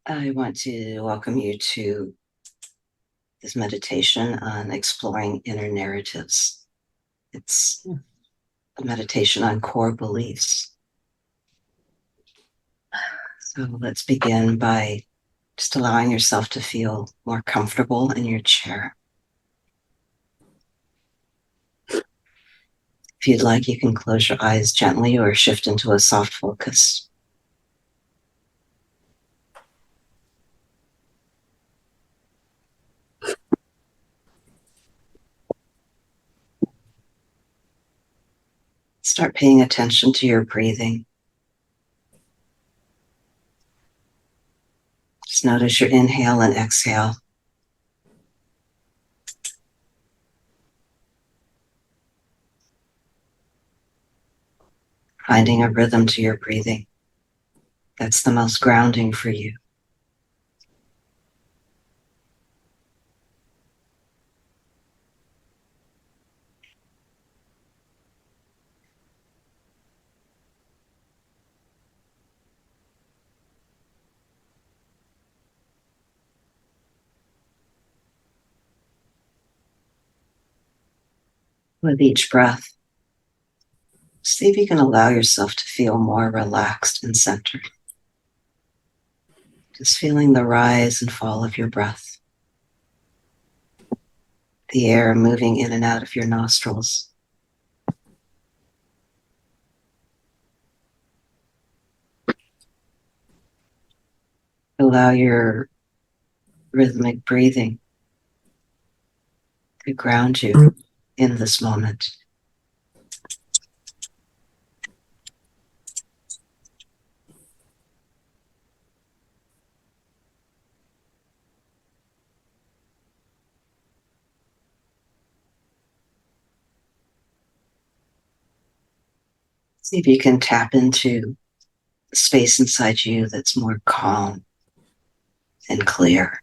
I want to welcome you to this meditation on exploring inner narratives. It's a meditation on core beliefs. So let's begin by just allowing yourself to feel more comfortable in your chair. If you'd like, you can close your eyes gently or shift into a soft focus. Start paying attention to your breathing. Just notice your inhale and exhale. Finding a rhythm to your breathing. That's the most grounding for you. With each breath, see if you can allow yourself to feel more relaxed and centered. Just feeling the rise and fall of your breath, the air moving in and out of your nostrils. Allow your rhythmic breathing to ground you in this moment. See if you can tap into the space inside you that's more calm and clear.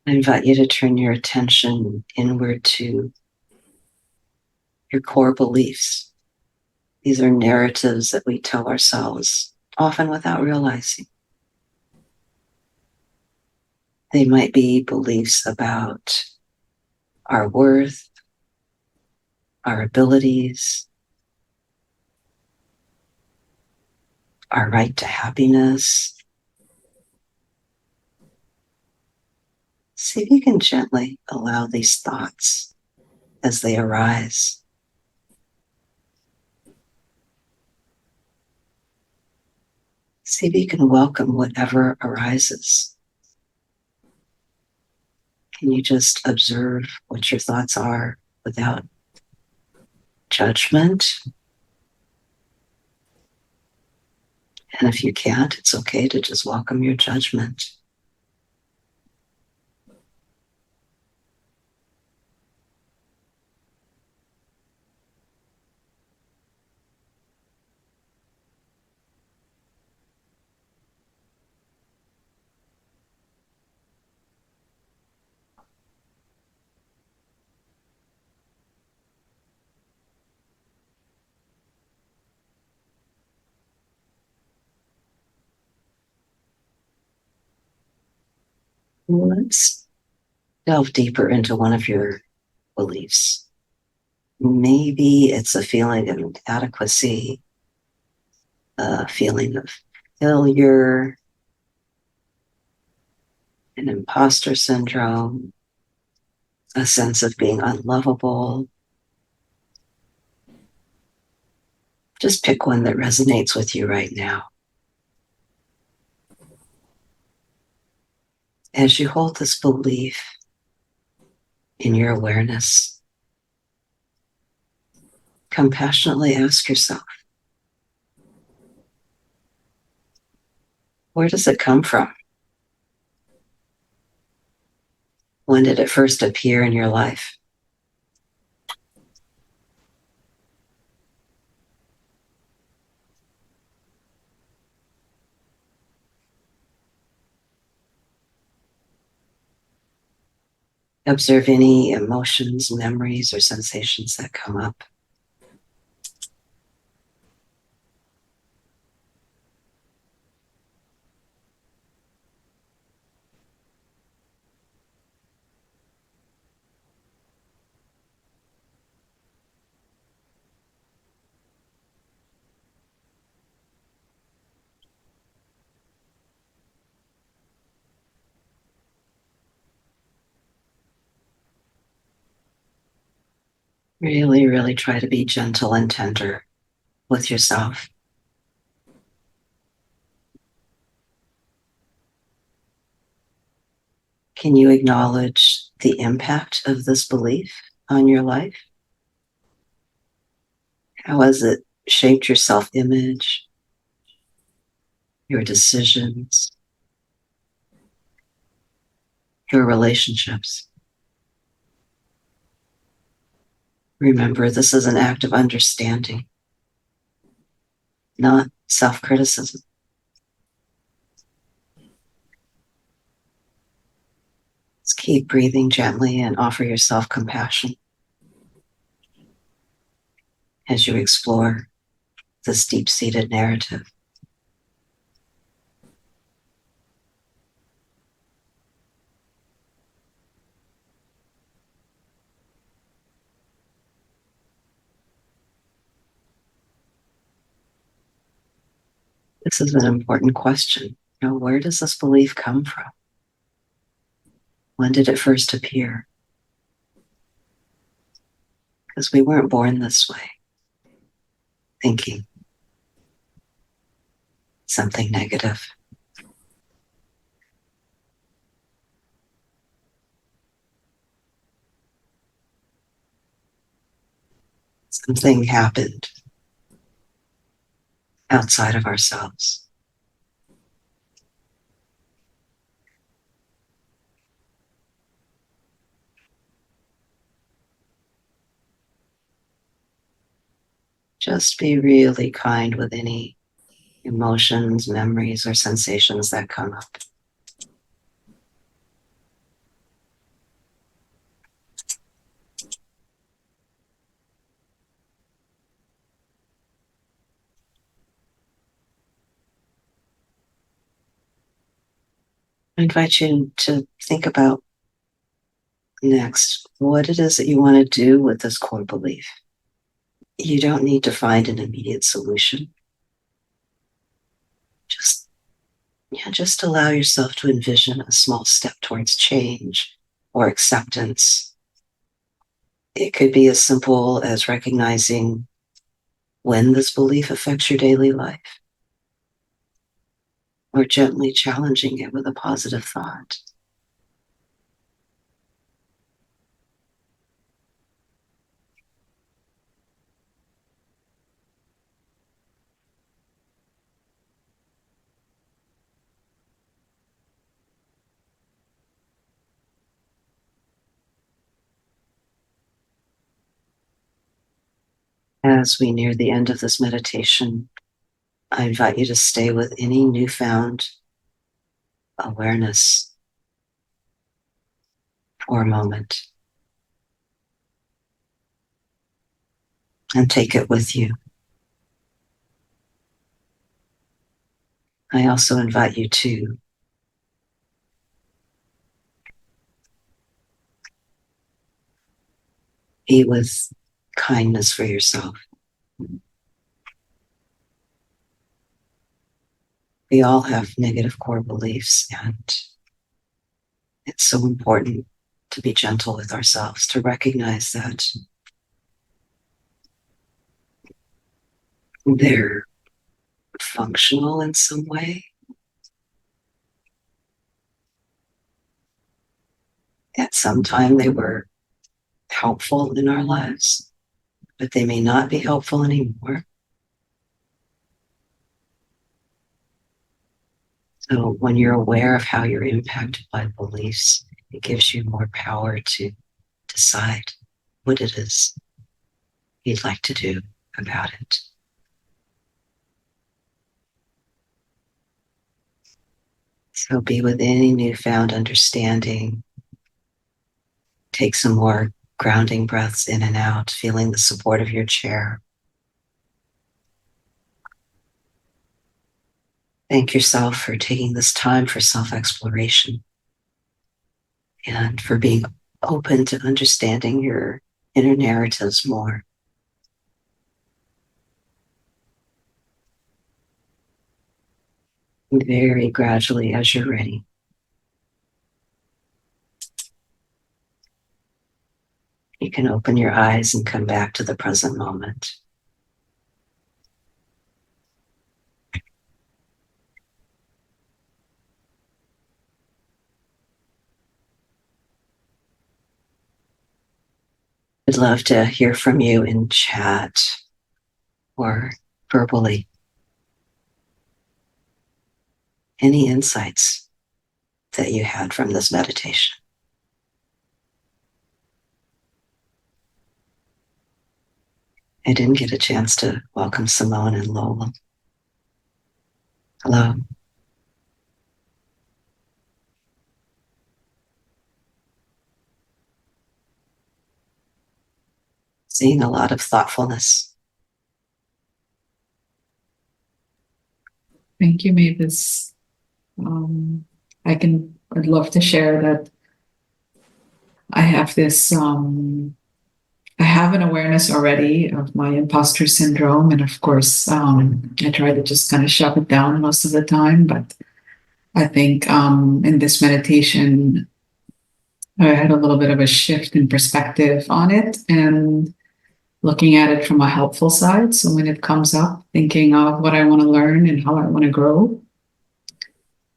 I invite you to turn your attention inward to your core beliefs. These are narratives that we tell ourselves, often without realizing. They might be beliefs about our worth, our abilities, our right to happiness. See if you can gently allow these thoughts as they arise. See if you can welcome whatever arises. Can you just observe what your thoughts are without judgment? And if you can't, it's okay to just welcome your judgment. Let's delve deeper into one of your beliefs. Maybe it's a feeling of inadequacy, a feeling of failure, an imposter syndrome, a sense of being unlovable. Just pick one that resonates with you right now. As you hold this belief in your awareness, compassionately ask yourself, where does it come from? When did it first appear in your life? Observe any emotions, memories, or sensations that come up. Really, really try to be gentle and tender with yourself. Can you acknowledge the impact of this belief on your life? How has it shaped your self image, your decisions, your relationships? Remember, this is an act of understanding, not self criticism. Let's keep breathing gently and offer yourself compassion as you explore this deep seated narrative. This is an important question. Where does this belief come from? When did it first appear? Because we weren't born this way, thinking something negative. Something happened outside of ourselves. Just be really kind with any emotions, memories, or sensations that come up. I invite you to think about next what it is that you want to do with this core belief. You don't need to find an immediate solution. Just, just allow yourself to envision a small step towards change or acceptance. It could be as simple as recognizing when this belief affects your daily life, or gently challenging it with a positive thought. As we near the end of this meditation, I invite you to stay with any newfound awareness for a moment and take it with you. I also invite you to be with kindness for yourself. We all have negative core beliefs, and it's so important to be gentle with ourselves, to recognize that they're functional in some way. At some time, they were helpful in our lives, but they may not be helpful anymore. So when you're aware of how you're impacted by beliefs, it gives you more power to decide what it is you'd like to do about it. So be with any newfound understanding Take some more grounding breaths in and out, feeling the support of your chair. Thank yourself for taking this time for self-exploration and for being open to understanding your inner narratives more. Very gradually, as you're ready, you can open your eyes and come back to the present moment. I'd love to hear from you in chat or verbally. Any insights that you had from this meditation? I didn't get a chance to welcome Simone and Lola. Hello. Seeing a lot of thoughtfulness. Thank you, Mavis. I'd love to share that I have this, I have an awareness already of my imposter syndrome. And of course, I try to just kind of shut it down most of the time. But I think in this meditation, I had a little bit of a shift in perspective on it and looking at it from a helpful side. So when it comes up, thinking of what I want to learn and how I want to grow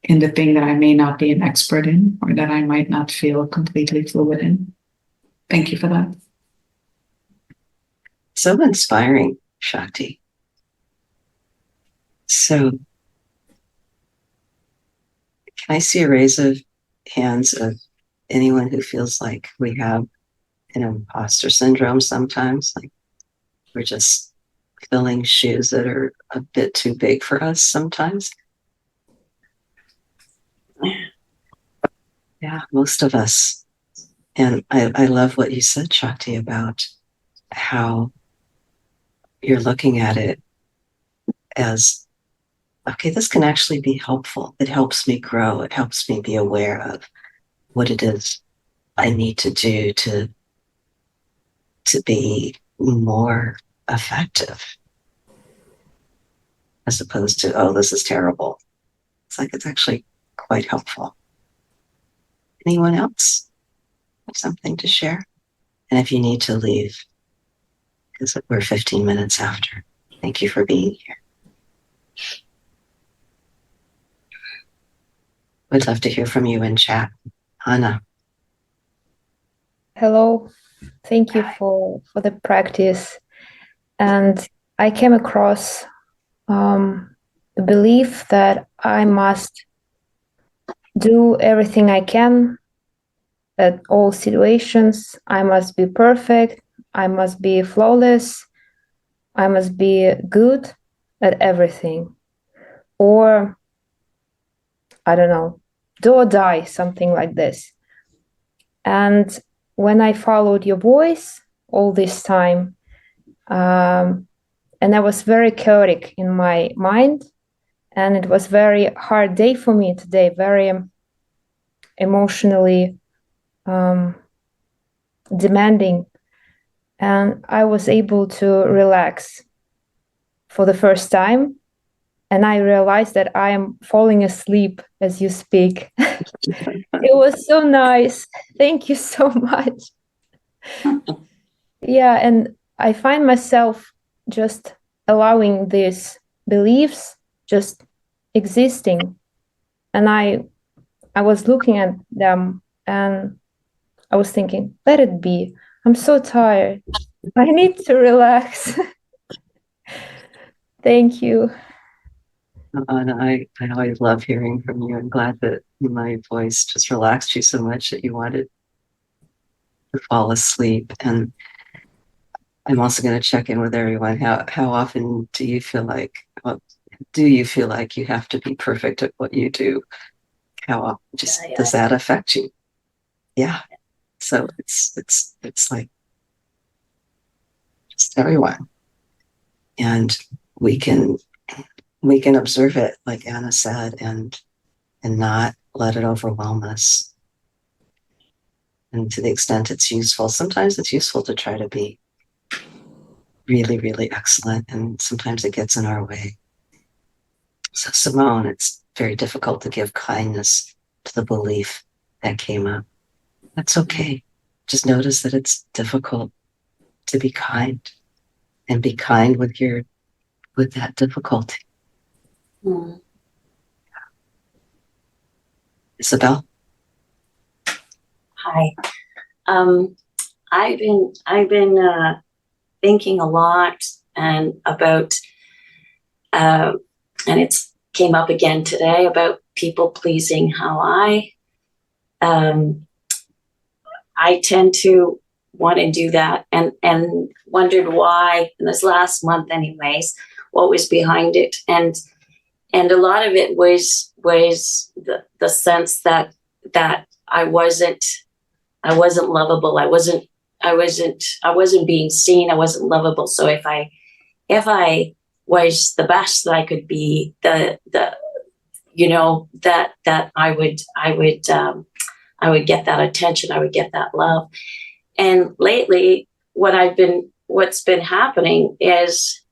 in the thing that I may not be an expert in or that I might not feel completely fluid in. Thank you for that. So inspiring, Shakti. So, can I see a raise of hands of anyone who feels like we have an imposter syndrome sometimes? Like we're just filling shoes that are a bit too big for us sometimes? Yeah, most of us. And I love what you said, Shakti, about how you're looking at it as, okay, this can actually be helpful. It helps me grow. It helps me be aware of what it is I need to do to be more effective, as opposed to, oh, this is terrible. It's like it's actually quite helpful. Anyone else have something to share? And if you need to leave, because we're 15 minutes after, thank you for being here. We'd love to hear from you in chat. Hannah. Hello, thank you for the practice. And I came across the belief that I must do everything I can at all situations. I must be perfect. I must be flawless. I must be good at everything. Or, I don't know, do or die, something like this. And when I followed your voice all this time, and I was very chaotic in my mind, and it was very hard day for me today, very emotionally demanding, and I was able to relax for the first time, and I realized that I am falling asleep as you speak. It was so nice. Thank you so much. Yeah, and I find myself just allowing these beliefs just existing, and I was looking at them and I was thinking, let it be. I'm so tired. I need to relax. Thank you. And I always love hearing from you. I'm glad that my voice just relaxed you so much that you wanted to fall asleep. And I'm also going to check in with everyone. How often do you feel like, well, do you feel like you have to be perfect at what you do? How often does that affect you? Yeah. So it's like just everyone. And we can we can observe it, like Anna said, and not let it overwhelm us. And to the extent it's useful, sometimes it's useful to try to be really, really excellent, and sometimes it gets in our way. So, Simone, it's very difficult to give kindness to the belief that came up. That's okay. Just notice that it's difficult to be kind, and be kind with that difficulty. Mm. Isabel? Hi. Um, I've been thinking a lot and about and it's came up again today about people pleasing. How um, I tend to want to do that, and wondered why in this last month, anyways, what was behind it, and a lot of it was the sense that I wasn't lovable. I wasn't being seen. I wasn't lovable. So if I was the best that I could be, the you know that I would get that attention. I would get that love. And lately, what's been happening is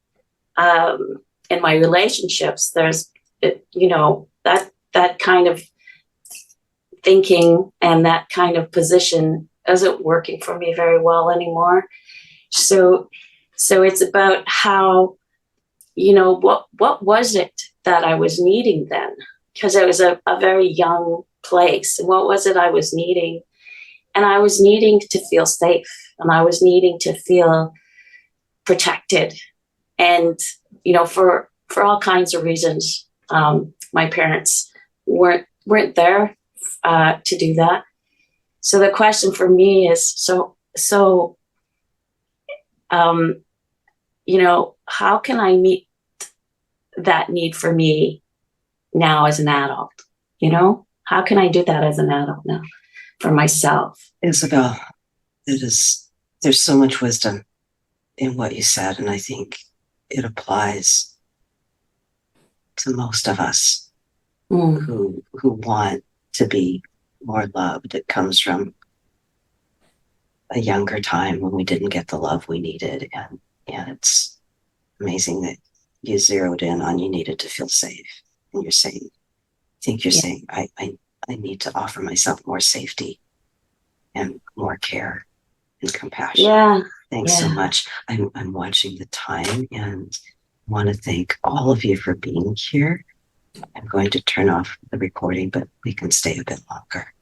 in my relationships, there's that kind of thinking and that kind of position isn't working for me very well anymore. So it's about how, what was it that I was needing then? Because it was a very young place. And what was it I was needing? And I was needing to feel safe, and I was needing to feel protected. And, for all kinds of reasons, my parents weren't there to do that. So the question for me is, how can I meet that need for me now as an adult? How can I do that as an adult now for myself? Isabel, there's so much wisdom in what you said, and I think it applies to most of us who want to be more loved. It comes from a younger time when we didn't get the love we needed, and it's amazing that you zeroed in on you needed to feel safe. And you're saying, I need to offer myself more safety and more care and compassion. Yeah. Thanks so much. I'm watching the time and want to thank all of you for being here. I'm going to turn off the recording, but we can stay a bit longer.